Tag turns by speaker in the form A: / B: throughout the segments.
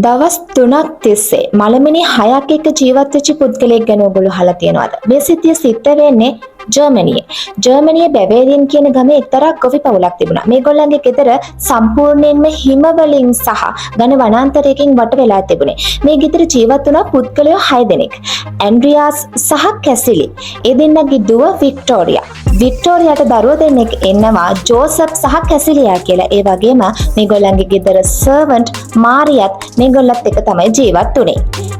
A: දවස් 3ක් තිස්සේ මලමිනි 6ක් එක්ක ජීවත් වෙච්ච පුද්ගලයෙක් ගැන ඔයගොල්ලෝ අහලා තියෙනවද? මේ සිද්ධිය සිද්ධ වෙන්නේ ජර්මනියේ බැවේරියන් කියන ගමේ එක්තරා කොෆි පවුලක් තිබුණා. මේගොල්ලන්ගේ ගෙදර සම්පූර්ණයෙන්ම හිම වලින් සහ ඝන වනාන්තරයකින් වට වෙලා තිබුණේ. මේ ගෙදර ජීවත් වුණා පුද්ගලයෝ 6 දෙනෙක්. ඇන්ඩ්‍රියාස් සහ කැසිලි. ඒ දෙන්නගේ දුව වික්ටෝරියා. වික්ටෝරියාට දරුවෝ දෙන්නෙක් එන්නවා ජෝසප් සහ කැසිලියා කියලා. ඒ වගේම මේගොල්ලන්ගේ ගෙදර සර්වන්ට් මාරියත් මේගොල්ලත් එක තමයි ජීවත් වුණේ.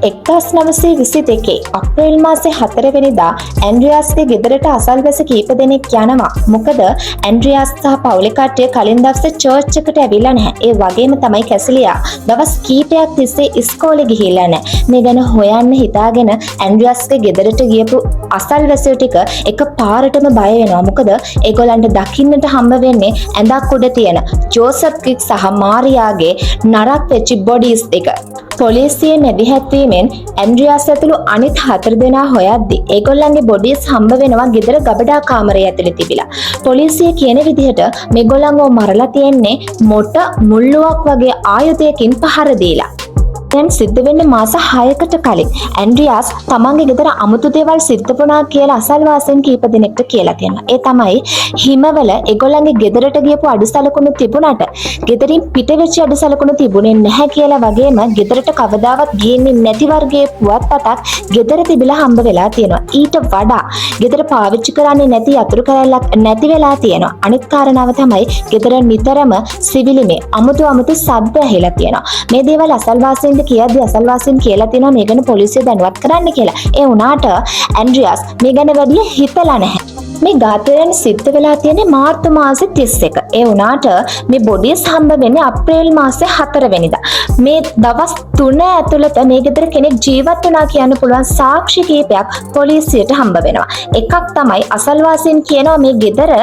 A: 1922 අප්‍රේල් මාසේ 4 වෙනිදා ඇන්ඩ්‍රියාස්ගේ ගෙදරට අසල්වැස කීප දෙනෙක් යනවා. මොකද ඇන්ඩ්‍රියාස් සහ පවුලේ කට්ටිය කලින් දවසේ චර්ච් එකට ඇවිල්ලා නැහැ. ඒ වගේම තමයි කැසිලියා දවස් කීපයක් තිස්සේ ඉස්කෝලේ ගිහිල්ලා නැහැ. මේ ගැන හොයන්න හිතාගෙන ඇන්ඩ්‍රියාස්ගේ ගෙදරට ගියපු අසල්වැසියෝ ටික එක පාරටම බය වෙනවා. මොකද ඒගොල්ලන්ට දකින්නට හම්බ වෙන්නේ ඇඳක් උඩ තියෙන ජෝසප්ගේ සහ මාරියාගේ නරක් වෙච්ච බොඩිස් දෙක. පොලිසියේ මැදිහත්වීමෙන් ඇන්ඩ්‍රියාස් ඇතුළු අනිත් 4 දෙනා හොයද්දී ඒගොල්ලන්ගේ බොඩිස් හම්බ වෙනවා ගෙදර ගබඩා කාමරය ඇතුලේ තිබිලා. පොලිසිය කියන විදිහට මේගොල්ලන්ව මරලා තියෙන්නේ මොට මුල්ලුවක් වගේ ආයුධයකින් පහර දීලා. දැන් සිද්ධ වෙන්නේ මාස 6කට කලින් ඇන්ඩ්‍රියාස් තමන්ගේ ගෙදර අමුතු දේවල් සිද්ධ වුණා කියලා අසල්වාසීන් කීප දෙනෙක්ට කියලා තියෙනවා. ඒ තමයි හිමවල ඒගොල්ලන්ගේ ගෙදරට ගියපු අඩුසලකුණු තිබුණාට ගෙදරින් පිට වෙච්ච අඩුසලකුණු තිබුණේ නැහැ කියලා වගේම ගෙදරට කවදාවත් ගියන්නේ නැති වර්ගයේ පුවත්පතක් ගෙදර තිබිලා හම්බ වෙලා තියෙනවා. ඊට වඩා ගෙදර පාවිච්චි කරන්නේ නැති යතුරු කැලක් නැති වෙලා තියෙනවා. අනිත් කාරණාව තමයි ගෙදර නිතරම සිවිලිමේ අමුතු සද්ද ඇහිලා තියෙනවා. මේ දේවල් අසල්වාසීන් කියද්දී අසල්වාසීන් කියලා තියෙනවා මේ ගැන පොලිසිය දැනුවත් කරන්න කියලා. ඒ වුණාට ඇන්ඩ්‍රියාස් මේ ගැන වැඩි හිතලා නැහැ. මේ ඝාතනය සිද්ධ වෙලා තියෙන්නේ මාර්තු මාසේ 31. ඒ වුණාට මේ බොඩිස් හම්බ වෙන්නේ අප්‍රේල් මාසේ 4 වෙනිදා. මේ දවස් 3 ඇතුළත මේ ගෙදර කෙනෙක් ජීවත් වුණා කියන්න පුළුවන් සාක්ෂි කීපයක් පොලිසියට හම්බ වෙනවා. එකක් තමයි අසල්වාසීන් කියනවා මේ ගෙදර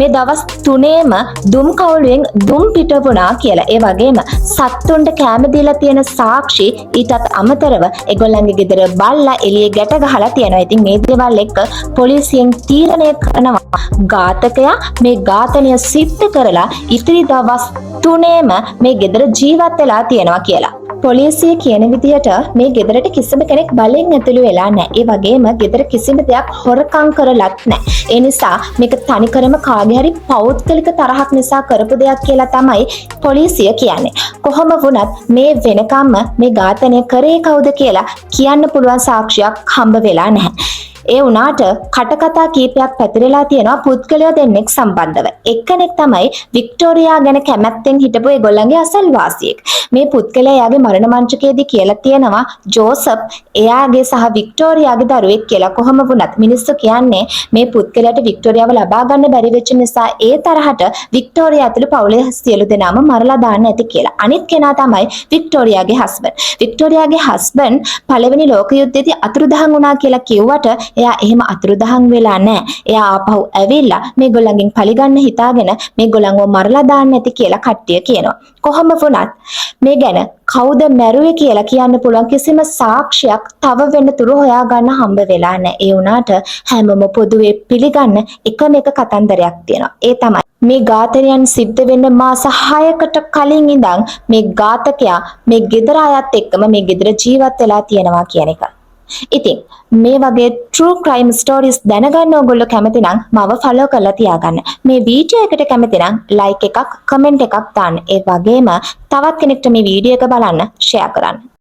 A: මේ දවස් 3ේම දුම් කවුලුවෙන් දුම් පිට වුණා කියලා. ඒ වගේම සත්තුන්ට කැම දීලා තියෙන සාක්ෂි ඊටත් අමතරව ඒගොල්ලන්ගේ ගෙදර බල්ලා එළියේ ගැට ගහලා තියෙනවා. ඉතින් මේ දේවල් එක්ක පොලිසියෙන් තීරණය කරනවා ඝාතකයා මේ ඝාතනය සිද්ධ කරලා ඉතිරි දවස් 3ේම මේ ගෙදර ජීවත් වෙලා තියෙනවා කියලා. පොලිසිය කියන විදිහට මේ ගෙදරට කිසිම කෙනෙක් බලෙන් ඇතුළු වෙලා නැහැ. ඒ වගේම ගෙදර කිසිම දෙයක් හොරකම් කරලත් නැහැ. ඒ නිසා මේක තනිකරම කාගේ හරි පෞද්ගලික තරහක් නිසා කරපු දෙයක් කියලා තමයි පොලිසිය කියන්නේ. කොහොම වුණත් මේ වෙනකම්ම මේ ඝාතනය කරේ කවුද කියලා කියන්න පුළුවන් සාක්ෂියක් හම්බ වෙලා නැහැ. ඒ වුණාට කටකතා කීපයක් පැතිරලා තියෙනවා පුද්ගලයෝ දෙන්නෙක් සම්බන්ධව. එක්කෙනෙක් තමයි වික්ටෝරියා ගැන කැමැත්තෙන් හිටපු ඒගොල්ලන්ගේ අසල්වාසියෙක්. මේ පුද්ගලයා යාගේ මරණ මංචකයේදී කියලා තියෙනවා ජෝසප් එයාගේ සහ වික්ටෝරියාගේ දරුවෙක් කියලා. කොහොම වුණත් මිනිස්සු කියන්නේ මේ පුද්ගලයාට වික්ටෝරියාව ලබා ගන්න බැරි වෙච්ච නිසා ඒ තරහට වික්ටෝරියා ඇතුළු පවුලේ සියලු දෙනාම මරලා දාන්න ඇති කියලා. අනිත් කෙනා තමයි වික්ටෝරියාගේ හස්බන්ඩ්. වික්ටෝරියාගේ හස්බන්ඩ් පළවෙනි ලෝක යුද්ධයේදී අතුරුදහන් වුණා කියලා කිව්වට එයා එහෙම අතුරුදහන් වෙලා නැහැ. එයා ආපහු ඇවිල්ලා මේගොල්ලන්ගෙන් පරිගන්න හිතාගෙන මේගොල්ලන්ව මරලා දාන්න ඇති කියලා කට්ටිය කියනවා. කොහොම වුණත් මේ ගැන කවුද මැරුවේ කියලා කියන්න පුළුවන් කිසිම සාක්ෂියක් තව වෙනතුරු හොයාගන්න හම්බ වෙලා නැහැ. ඒ වුණාට හැමෝම පොදුවේ පිළිගන්න එකම එක කතන්දරයක් තියෙනවා. ඒ තමයි මේ ඝාතනයන් සිද්ධ වෙන්න මාස 6කට කලින් ඉඳන් මේ ඝාතකයා මේ ගෙදර අයත් එක්කම මේ ගෙදර ජීවත් වෙලා තියෙනවා කියන එක. ඉතින් මේ වගේ true crime stories දැනගන්න ඕගොල්ලෝ කැමති නම් මම follow කරලා තියාගන්න. මේ වීඩියෝ එකට කැමති නම් like එකක් comment එකක් දාන්න. ඒ වගේම තවත් කෙනෙක්ට මේ වීඩියෝ එක බලන්න share කරන්න.